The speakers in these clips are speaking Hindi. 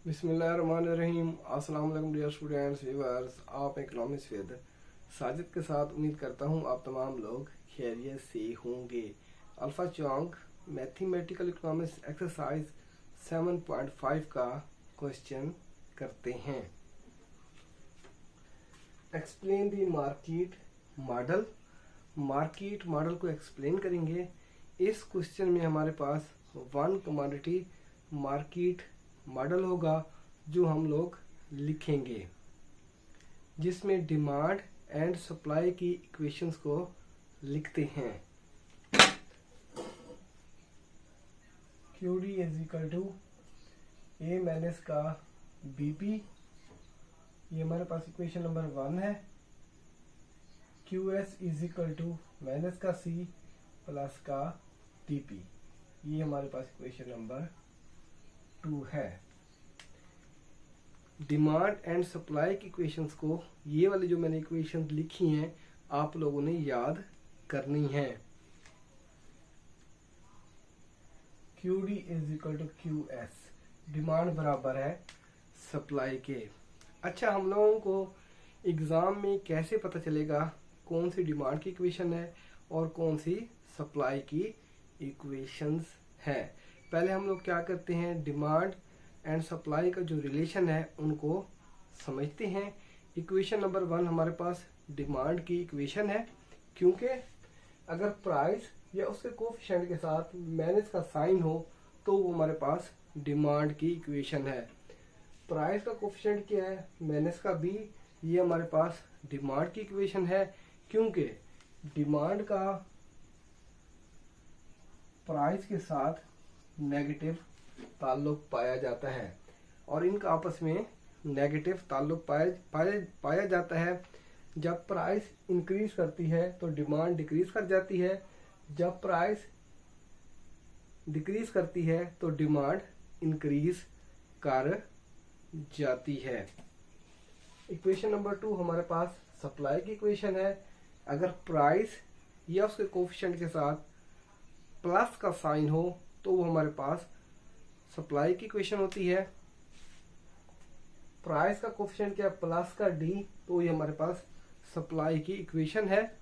बिस्मिल्लाहिर्रहमानिर्रहीम। अस्सलाम वालेकुम डियर स्टूडेंट्स व्यूअर्स, आप इकोनॉमिक्स विद साजिद के साथ उम्मीद करता हूँ आप तमाम लोग खैरियत से होंगे। अल्फा चौंक मैथमेटिकल इकोनॉमिक्स एक्सरसाइज 7.5 का क्वेश्चन करते हैं। एक्सप्लेन द मार्केट मॉडल को एक्सप्लेन करेंगे। इस क्वेश्चन में हमारे पास वन कमोडिटी मार्केट मॉडल होगा जो हम लोग लिखेंगे, जिसमें डिमांड एंड सप्लाई की इक्वेशंस को लिखते हैं। QD is equal to A minus का BP, ये हमारे पास इक्वेशन नंबर 1 है। QS is equal to minus का C प्लस का DP, ये हमारे पास इक्वेशन नंबर 2 है। डिमांड एंड सप्लाई की इक्वेशंस को, ये वाली जो मैंने इक्वेशंस लिखी हैं, आप लोगों ने याद करनी है। QD is equal to QS, demand बराबर है सप्लाई के। अच्छा, हम लोगों को एग्जाम में कैसे पता चलेगा कौन सी डिमांड की इक्वेशन है और कौन सी सप्लाई की इक्वेशंस है? पहले हम लोग क्या करते हैं, डिमांड एंड सप्लाई का जो रिलेशन है उनको समझते हैं। इक्वेशन नंबर 1 हमारे पास डिमांड की इक्वेशन है, क्योंकि अगर प्राइस या उसके कोफिशिएंट के साथ माइनस का साइन हो तो वो हमारे पास डिमांड की इक्वेशन है। प्राइस का कोफिशिएंट क्या है, माइनस का B, ये हमारे पास डिमांड की इक्वेशन है, क्योंकि डिमांड का प्राइस के साथ नेगेटिव ताल्लुक पाया जाता है और इनका आपस में नेगेटिव ताल्लुक पाया जाता है। जब प्राइस इंक्रीज करती है तो डिमांड डिक्रीज कर जाती है, जब प्राइस डिक्रीज करती है तो डिमांड इंक्रीज कर जाती है। इक्वेशन नंबर 2 हमारे पास सप्लाई की इक्वेशन है। अगर प्राइस या उसके कोफिशिएंट के साथ प्लस का साइन हो तो वो हमारे पास सप्लाई की इक्वेशन होती है। प्राइस का कोफिशिएंट क्या है, प्लस का D, तो ये हमारे पास सप्लाई की इक्वेशन है।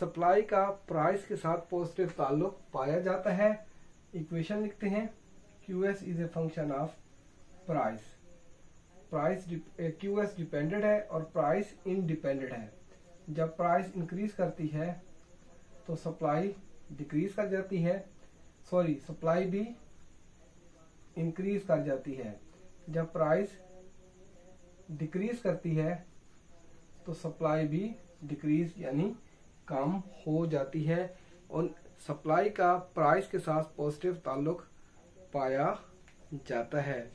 सप्लाई का प्राइस के साथ पॉजिटिव ताल्लुक पाया जाता है। इक्वेशन लिखते हैं, QS is a function of price. QS dependent है और प्राइस इंडिपेंडेंट है। जब प्राइस इंक्रीज करती है तो सप्लाई डिक्रीज कर जाती है, सप्लाई भी इंक्रीज कर जाती है। जब प्राइस डिक्रीज करती है तो सप्लाई भी डिक्रीज यानी कम हो जाती है और सप्लाई का प्राइस के साथ पॉजिटिव ताल्लुक पाया जाता है।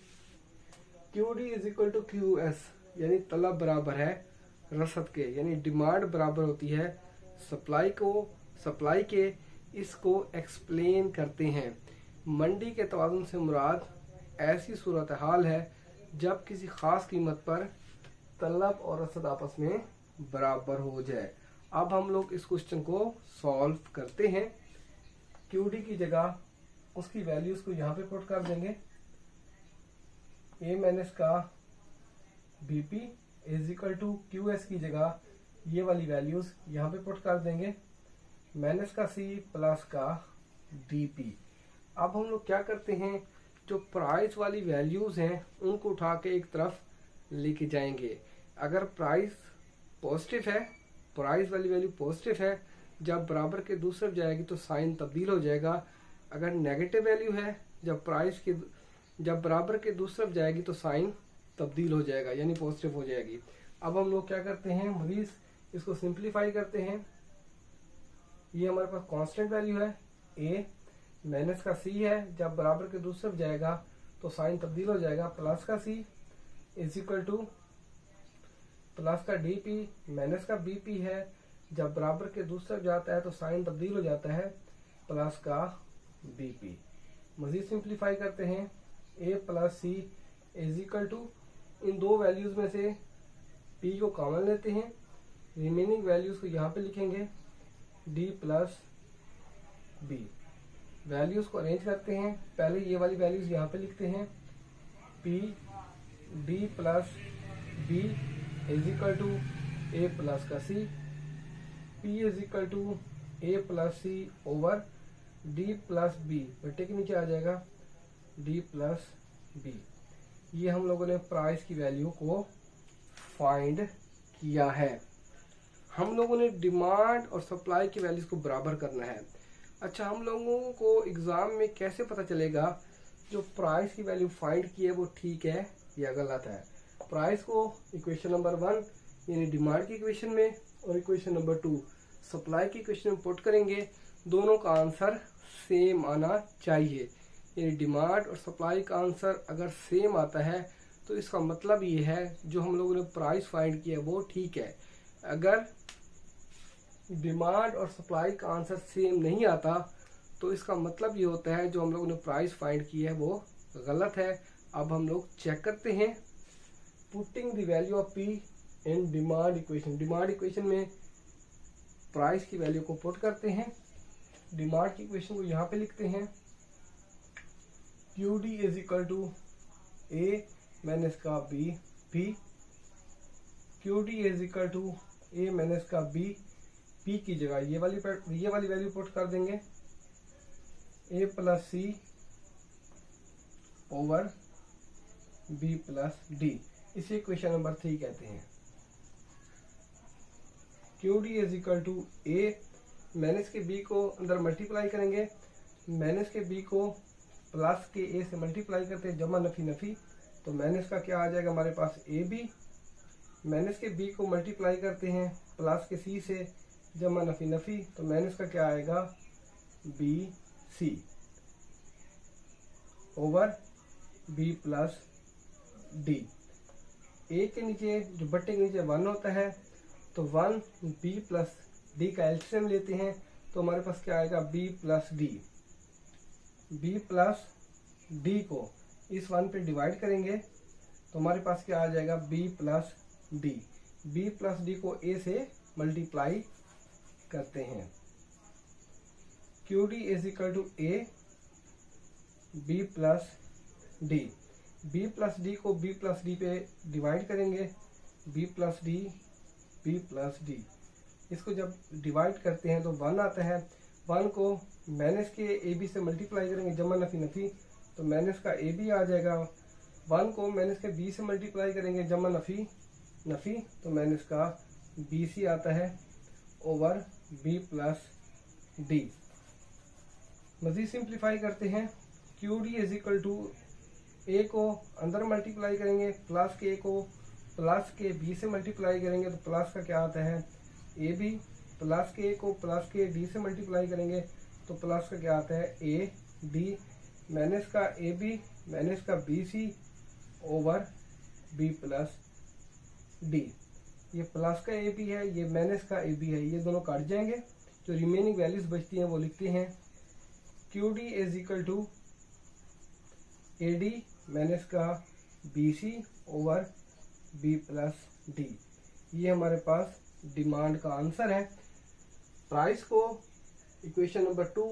QD is equal to QS, यानी तलब बराबर है रसद के, यानी डिमांड बराबर होती है सप्लाई के। इसको एक्सप्लेन करते हैं। मंडी के तवाज़ुन से मुराद ऐसी सूरत हाल है जब किसी खास कीमत पर तलब और रसद आपस में बराबर हो जाए। अब हम लोग इस क्वेश्चन को सॉल्व करते हैं। QD की जगह उसकी वैल्यूज को यहाँ पे पुट कर देंगे। A माइनस का BP is equal to QS की जगह ये वाली वैल्यूज यहाँ पे पुट कर देंगे, माइनस का C प्लस का DP। अब हम लोग क्या करते हैं, जो प्राइस वाली वैल्यूज हैं उनको उठा के एक तरफ लेके जाएंगे। अगर प्राइस पॉजिटिव है, प्राइस वाली वैल्यू पॉजिटिव है, जब बराबर के दूसरी तरफ जाएगी तो साइन तब्दील हो जाएगा। अगर नेगेटिव वैल्यू है, जब बराबर के दूसरी तरफ जाएगी तो साइन तब्दील हो जाएगा, यानी पॉजिटिव हो जाएगी। अब हम लोग क्या करते हैं, मजीद इसको सिंप्लीफाई करते हैं। ये हमारे पास कांस्टेंट वैल्यू है A, माइनस का C है, जब बराबर के दूसरी तरफ जाएगा तो साइन तब्दील हो जाएगा, प्लस का C is equal two plus का DP, माइनस का BP है, जब बराबर के दूसरी तरफ जाता है तो साइन तब्दील हो जाता है, प्लस का BP। मजीद सिंप्लीफाई करते हैं, A plus C is equal to, इन दो वैल्यूज में से P को कॉमन लेते हैं, रिमेनिंग वैल्यूज को यहाँ पे लिखेंगे D प्लस B। वैल्यूज को अरेंज करते हैं। पहले ये वाली वैल्यूज यहाँ पे लिखते हैं, P D plus B is equal to A plus का C, P is equal to A plus C over D plus B, बटे के नीचे आ जाएगा डी प्लस बी। ये हम लोगों ने प्राइस की वैल्यू को फाइंड किया है। हम लोगों ने डिमांड और सप्लाई की वैल्यूज को बराबर करना है। अच्छा, हम लोगों को एग्जाम में कैसे पता चलेगा जो प्राइस की वैल्यू फाइंड की है वो ठीक है या गलत है? प्राइस को इक्वेशन नंबर 1 यानी डिमांड की इक्वेशन में और इक्वेशन नंबर 2 सप्लाई की इक्वेशन में पुट करेंगे, दोनों का आंसर सेम आना चाहिए। यानी डिमांड और सप्लाई का आंसर अगर सेम आता है तो इसका मतलब ये है जो हम लोगों ने प्राइस फाइंड किया वो ठीक है। अगर डिमांड और सप्लाई का आंसर सेम नहीं आता तो इसका मतलब ये होता है जो हम लोगों ने प्राइस फाइंड की है वो गलत है। अब हम लोग चेक करते हैं। Putting the value of P in demand equation, demand equation में प्राइस की वैल्यू को पुट करते हैं। डिमांड की इक्वेशन को यहाँ पे लिखते हैं Q D is equal to A minus का B, P Q D is equal to A minus का बी, पी की जगह ये वाली वैल्यू पुट कर देंगे A plus C over B plus D. इसे इक्वेशन नंबर 3 कहते हैं। Q D is equal to A, minus के बी को अंदर मल्टीप्लाई करेंगे, माइनस के बी को प्लस के ए से मल्टीप्लाई करते हैं, जमा नफी नफी, तो माइनस का क्या आ जाएगा हमारे पास ए बी, माइनस के बी को मल्टीप्लाई करते हैं प्लस के सी से, जमा नफी नफी, तो माइनस का क्या आएगा B C over B plus D. A के नीचे जो बट्टे के नीचे 1 होता है तो 1 बी प्लस डी का एलसीएम लेते हैं तो हमारे पास क्या आएगा B plus D. B plus D को इस 1 पे डिवाइड करेंगे तो हमारे पास क्या आ जाएगा B plus D. B plus D को ए से मल्टीप्लाई करते हैं। Q D is equal to A B plus D, B plus D को बी प्लस डी पे डिवाइड करेंगे, B plus D, B plus D. इसको जब डिवाइड करते हैं तो 1 आता है, 1 को माइनस के ए बी से मल्टीप्लाई करेंगे, जमा नफी नफी, तो माइनस का ए बी आ जाएगा। 1 को माइनस के बी से मल्टीप्लाई करेंगे, जमा नफी नफी, तो माइनस का बी सी आता है ओवर बी प्लस डी। मजीद सिंप्लीफाई करते हैं। Q D is equal to A को अंदर मल्टीप्लाई करेंगे, प्लस के ए को प्लस के बी से मल्टीप्लाई करेंगे तो प्लस का क्या आता है ए बी, प्लस के ए को प्लस के डी से मल्टीप्लाई करेंगे तो प्लस का क्या आता है ए डी, माइनस का ए बी माइनस का B C over B plus D. ये प्लस का ए बी है, ये माइनस का ए बी है, ये दोनों काट जाएंगे, जो रिमेनिंग वैल्यूज बचती हैं वो लिखते हैं Q D is equal to A D minus का B C over B plus D. ये हमारे पास डिमांड का आंसर है। प्राइस को इक्वेशन नंबर 2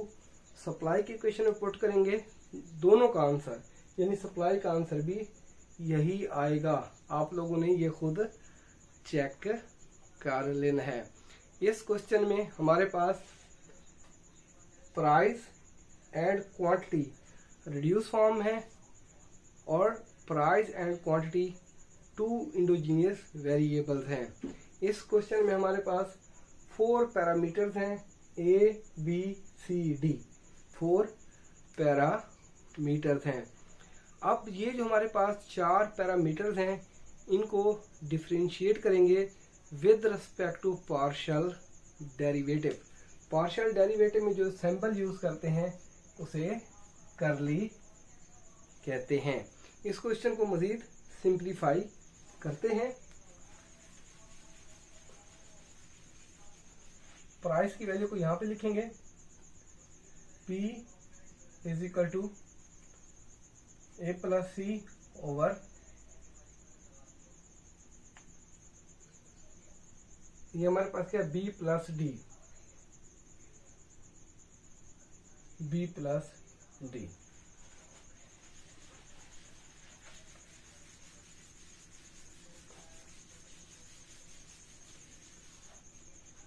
सप्लाई की इक्वेशन में पुट करेंगे, दोनों का आंसर यानी सप्लाई का आंसर भी यही आएगा। आप लोगों ने ये खुद चेक कर लेना है। इस क्वेश्चन में हमारे पास price and quantity reduce form है और price and quantity 2 endogenous variables हैं। इस क्वेश्चन में हमारे पास 4 पैरामीटर्स हैं A B C D, 4 parameters हैं। अब ये जो हमारे पास 4 पैरामीटर्स हैं इनको डिफरेंशिएट करेंगे with respect to partial derivative. Partial derivative में जो सैंपल यूज करते हैं उसे कर्ली कहते हैं। इस क्वेश्चन को मजीद सिंप्लीफाई करते हैं। प्राइस की वैल्यू को यहां पे लिखेंगे P is equal to A plus C over ये हमारे पास क्या B plus D, B plus D.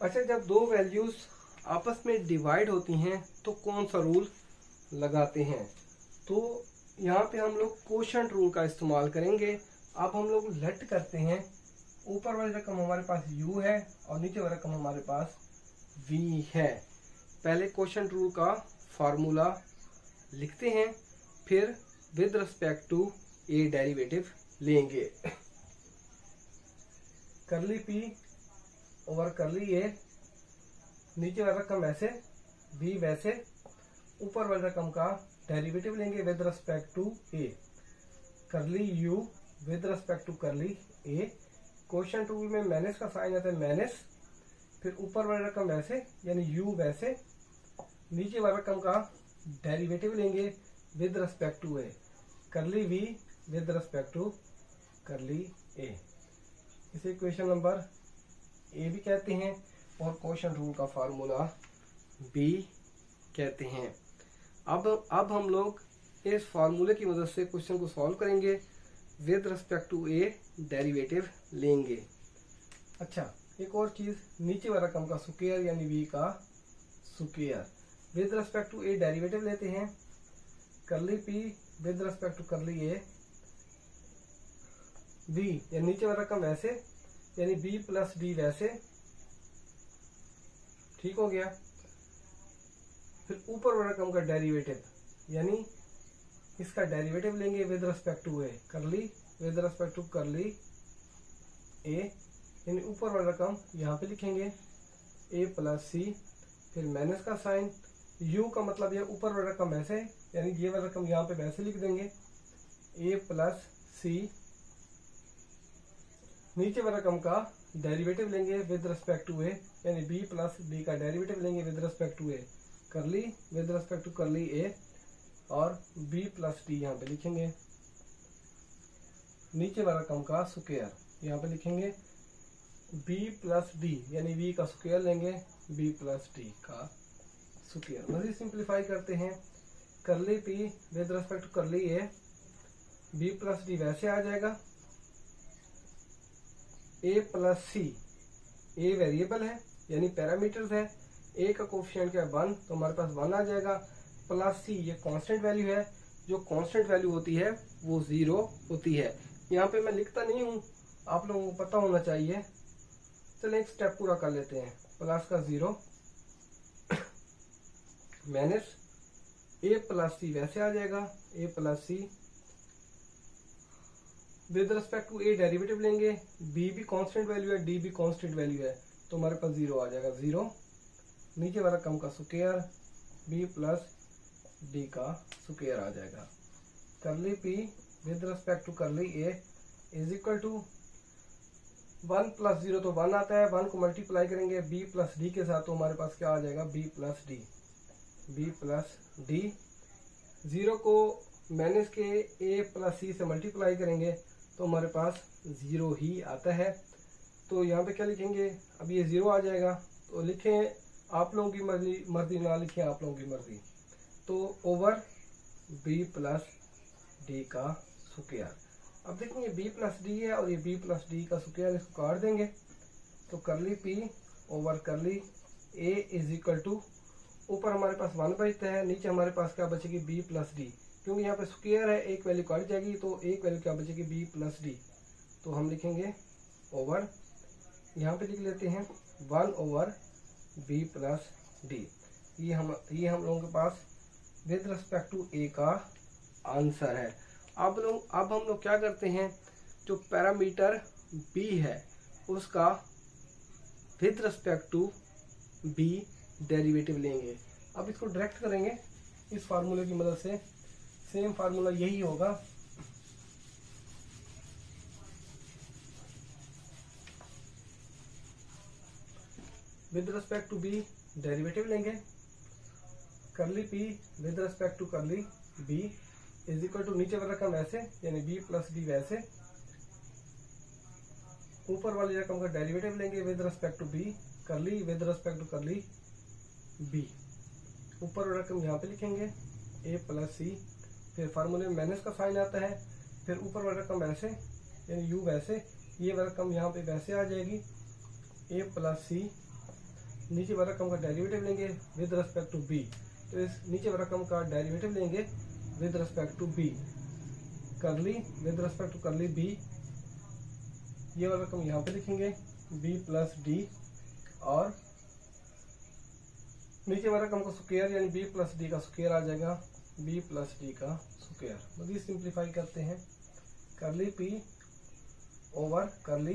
अच्छा, जब दो वैल्यूज आपस में डिवाइड होती हैं तो कौन सा रूल लगाते हैं? तो यहाँ पे हम लोग कोशेंट रूल का इस्तेमाल करेंगे। अब हम लोग लेट करते हैं, ऊपर वाली रकम हमारे पास u है और नीचे वाली रकम हमारे पास v है। पहले कोशेंट रूल का फार्मूला लिखते हैं, फिर with respect to a derivative लेंगे। Curly p over curly a, नीचे वाली रकम ऐसे, v वैसे, ऊपर वाली रकम का डेरिवेटिव लेंगे विद रिस्पेक्ट टू a। करली u with respect to curly a। Quotient rule में माइनस का साइन आता है माइनस, फिर ऊपर वाली रकम वैसे यानी u वैसे, नीचे वाली रकम का डेरिवेटिव लेंगे विद रिस्पेक्ट टू a। करली v with respect to curly a। इसे इक्वेशन नंबर a भी कहते हैं और कोशेंट रूल का फार्मूला b कहते हैं। अब हम लोग इस फार्मूले की मदद से क्वेश्चन को सॉल्व करेंगे, with respect to A derivative लेंगे। अच्छा, एक और चीज, नीचे वाला रकम का स्क्वायर यानी v का square, with respect to A derivative लेते हैं। Curly p with respect to curly a, v यानी नीचे वाला रकम वैसे यानी b प्लस d वैसे, ठीक हो गया। फिर ऊपर वाला रकम का डेरिवेटिव यानी इसका डेरिवेटिव लेंगे विद रिस्पेक्ट टू ए। करली विद रिस्पेक्ट टू करली ए, यानी ऊपर वाला रकम यहाँ पे लिखेंगे a प्लस सी, फिर माइनस का साइन, u का मतलब ये ऊपर वाला रकम ऐसे यानी ये वाला रकम यहाँ पे वैसे लिख देंगे a प्लस सी, नीचे वाला रकम का डेरिवेटिव लेंगे विद रिस्पेक्ट टू ए यानी b प्लस d का डेरिवेटिव लेंगे विद रिस्पेक्ट टू ए। करली with respect to curly a और b प्लस d यहाँ पे लिखेंगे, नीचे वाला रकम का स्क्वायर यहाँ पे लिखेंगे b प्लस d यानी v का स्क्वायर लेंगे b प्लस d का स्क्वायर। मजीद सिंप्लीफाई करते हैं, curly p with respect to curly a, b plus d वैसे आ जाएगा, a plus C, a variable है यानी पैरामीटर्स है, a का कोफिशिएंट क्या है 1 तो हमारे पास 1 आ जाएगा, प्लस सी ये कांस्टेंट वैल्यू है, जो कांस्टेंट वैल्यू होती है वो 0 होती है। यहाँ पे मैं लिखता नहीं हूँ, आप लोगों को पता होना चाहिए। चलिए एक स्टेप पूरा कर लेते हैं, प्लस का 0 माइनस a प्लस सी वैसे आ जाएगा, a plus C, with respect to a derivative लेंगे, b भी कांस्टेंट वैल्यू है, d भी कांस्टेंट वैल्यू है तो हमारे पास 0 आ जाएगा, 0, नीचे वाला कम का स्क्वायर b प्लस d का स्क्वायर आ जाएगा। Curly p with respect to curly a is equal to 1 plus 0 तो 1 आता है, 1 को मल्टीप्लाई करेंगे b प्लस d के साथ तो हमारे पास क्या आ जाएगा b प्लस d, 0 को माइनस के a प्लस c से मल्टीप्लाई करेंगे तो हमारे पास 0 ही आता है। तो यहाँ पे क्या लिखेंगे, अब ये 0 आ जाएगा तो लिखें आप लोगों की मर्जी ना लिखें आप लोगों की मर्जी, तो ओवर b प्लस d का स्क्वायर। अब देखिए ये b प्लस डी है और ये b प्लस डी का स्क्वायर, इसको काट देंगे तो curly p over curly a is equal to, ऊपर हमारे पास 1 बचता है, नीचे हमारे पास क्या बचेगी b प्लस डी, क्योंकि यहाँ पे स्क्वायर है एक वैल्यू काट जाएगी तो एक वैल्यू क्या बचेगी b प्लस डी, तो हम लिखेंगे ओवर, यहाँ पे लिख लेते हैं 1 ओवर b प्लस डी। ये हम लोगों के पास विद रिस्पेक्ट टू a का आंसर है। अब हम लोग क्या करते हैं, जो पैरामीटर b है उसका with respect to b derivative लेंगे। अब इसको डायरेक्ट करेंगे इस फार्मूले की मदद से, सेम फार्मूला यही होगा, with respect to b derivative लेंगे, curly p with respect to curly b is equal to, नीचे वाला रकम ऐसे यानी b प्लस d वैसे, ऊपर वाली रकम का डेरिवेटिव लेंगे विद रिस्पेक्ट टू b, करली with respect to curly b, ऊपर वाला रकम यहाँ पे लिखेंगे a प्लस सी, फिर फार्मूले में माइनस का साइन आता है, फिर ऊपर वाला रकम ऐसे यानी u वैसे, ये वाला रकम यहाँ पे वैसे आ जाएगी a प्लस सी, नीचे वाला रकम का डेरिवेटिव लेंगे विद रिस्पेक्ट टू बी, तो इस नीचे वाला रकम का डेरिवेटिव लेंगे विद रिस्पेक्ट टू बी, करली विद रिस्पेक्ट टू करली बी, ये वाला रकम यहाँ पे लिखेंगे बी प्लस डी, और नीचे वाला रकम का स्क्वायर यानी बी प्लस डी का स्क्वायर आ जाएगा, बी प्लस डी का स्क्वायर। मजीद सिंप्लीफाई करते हैं, curly P over curly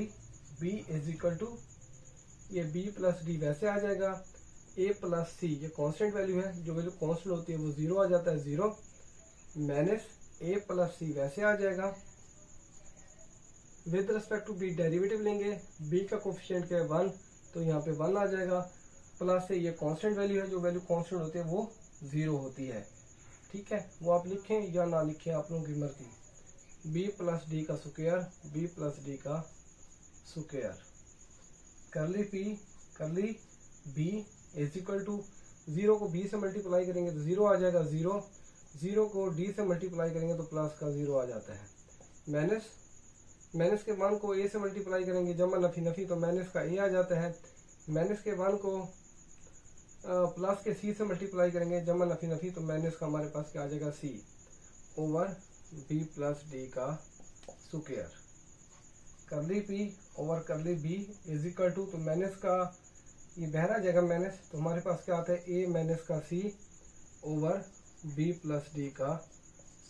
B is equal to, ये बी प्लस डी वैसे आ जाएगा, ए प्लस सी ये कांस्टेंट वैल्यू है, जो वैल्यू कांस्टेंट होती है वो जीरो आ जाता है, zero minus A plus C वैसे आ जाएगा, with respect to B derivative लेंगे, बी का कोफिशिएंट क्या है 1, तो यहाँ पे 1 आ जाएगा, प्लस से ये कांस्टेंट वैल्यू है, जो वैल्यू कांस्टेंट होती है वो जीरो होती है। ठीक है, वो आप लिखें या ना लिखें आप लोगों की मर्जी, बी प्लस डी का स्क्वायर, बी प्लस डी का square, curly P curly B is equal to, zero को बी से मल्टीप्लाई करेंगे तो जीरो आ जाएगा, जीरो जीरो को डी से मल्टीप्लाई करेंगे तो प्लस का जीरो आ जाता है, माइनस माइनस के वन को ए से मल्टीप्लाई करेंगे जमा नफी नफी तो माइनस का ए आ जाता है, माइनस के वन को प्लस के सी से मल्टीप्लाई करेंगे जमा नफी नफी तो माइनस का हमारे पास क्या आ जाएगा C over B plus D का square, curly P over curly B is equal to, तो माइनस का ये बहरा जाएगा माइनस, तो हमारे पास क्या आता है ए माइनस का सी ओवर बी प्लस डी का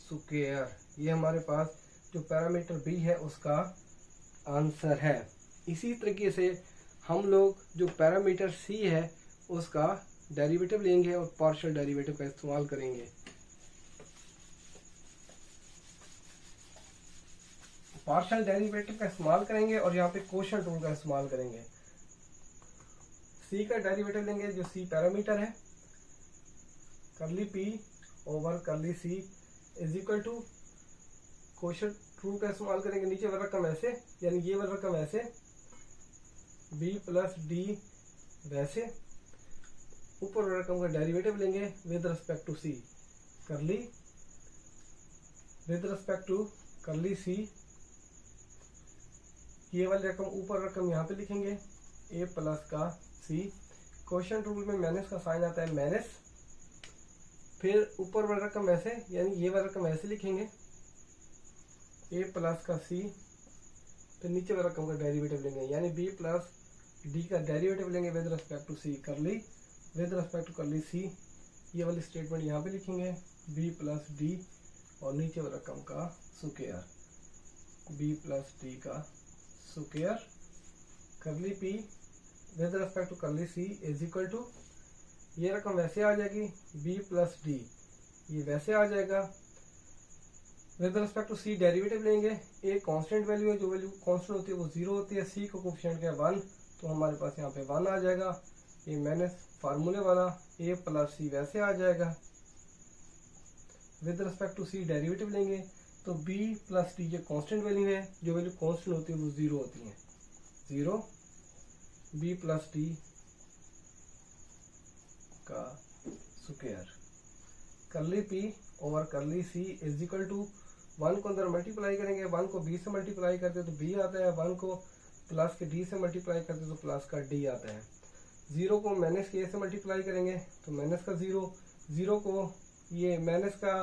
स्क्वायर। ये हमारे पास जो पैरामीटर बी है उसका आंसर है। इसी तरीके से हम लोग जो पैरामीटर सी है उसका डेरिवेटिव लेंगे और पार्शियल डेरिवेटिव का इस्तेमाल करेंगे। पार्शियल डेरिवेटिव का इस्तेमाल करेंगे और यहाँ पे कोशेंट रूल का इस्तेमाल करेंगे। सी का डेरिवेटिव लेंगे जो सी पैरामीटर है, करली P over curly C is equal to, quotient rule का इस्तेमाल करेंगे, नीचे वाला रकम ऐसे यानी ये वाला रकम ऐसे, बी प्लस डी वैसे, ऊपर वाला रकम का डेरिवेटिव लेंगे विद रिस्पेक्ट टू सी, करली विद रिस्पेक्ट टू करली सी, ये वाली रकम ऊपर रकम यहाँ पे लिखेंगे ए प्लस का सी, कोशेंट रूल में माइनस का साइन आता है माइनस, फिर ऊपर वाला रकम ऐसे यानी ये वाला रकम ऐसे लिखेंगे ए प्लस का सी, फिर नीचे वाला रकम का डेरिवेटिव लेंगे यानी बी प्लस डी का डेरिवेटिव लेंगे विद रिस्पेक्ट टू सी, करली विद रिस्पेक्ट टू करली सी, ये वाली स्टेटमेंट यहाँ पे लिखेंगे बी प्लस डी और नीचे वाला रकम का स्क्वायर, बी प्लस डी का square, curly P with respect to करली सी इज इक्वल टू, ये रकम वैसे आ जाएगी बी प्लस डी, ये वैसे आ जाएगा, with respect to C derivative लेंगे, ए कांस्टेंट वैल्यू है, जो वैल्यू कांस्टेंट होती है वो जीरो होती है, सी को कोफिशिएंट क्या है 1, तो हमारे पास यहाँ पे 1 आ जाएगा, ये माइनस फार्मूले वाला ए प्लस सी वैसे आ जाएगा, with respect to C derivative लेंगे तो बी प्लस डी ये कांस्टेंट वैल्यू है, जो वैल्यू कांस्टेंट होती है वो जीरो होती है, जीरो बी प्लस डी का square, curly P over curly C is equal to, 1 को अंदर मल्टीप्लाई करेंगे, 1 को b से मल्टीप्लाई करते तो b आता है, 1 को प्लस के d से मल्टीप्लाई करते तो प्लस का d आता है, 0 को माइनस के a से मल्टीप्लाई करेंगे तो माइनस का 0, 0 को ये माइनस का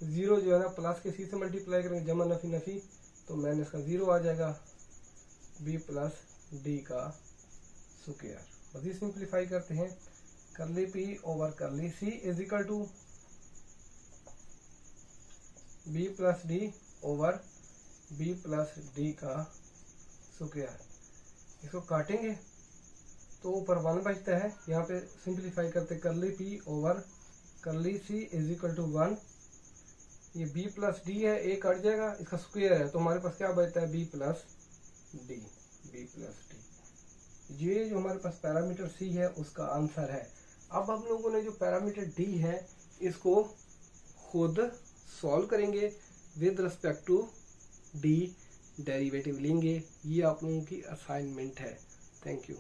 0 जो है ना प्लस के c से मल्टीप्लाई करेंगे जमा नफी नफी तो माइनस का 0 आ जाएगा, b प्लस d का स्क्वायर। मज़ीद सिंप्लीफाई करते हैं, curly p over curly c is equal to B plus D over B plus D का स्क्वायर, इसको काटेंगे तो ऊपर 1 बचता है, यहाँ पे सिंप्लीफाई करते करली P over curly C is equal to 1, ये बी प्लस डी है, ए कट जाएगा, इसका स्क्वायर है तो हमारे पास क्या बचता है B plus D, B plus D, ये जो हमारे पास पैरामीटर सी है उसका आंसर है। अब हम लोगों ने जो पैरामीटर डी है इसको खुद सॉल्व करेंगे, with respect to D derivative लेंगे, ये आप लोगों की असाइनमेंट है। Thank you.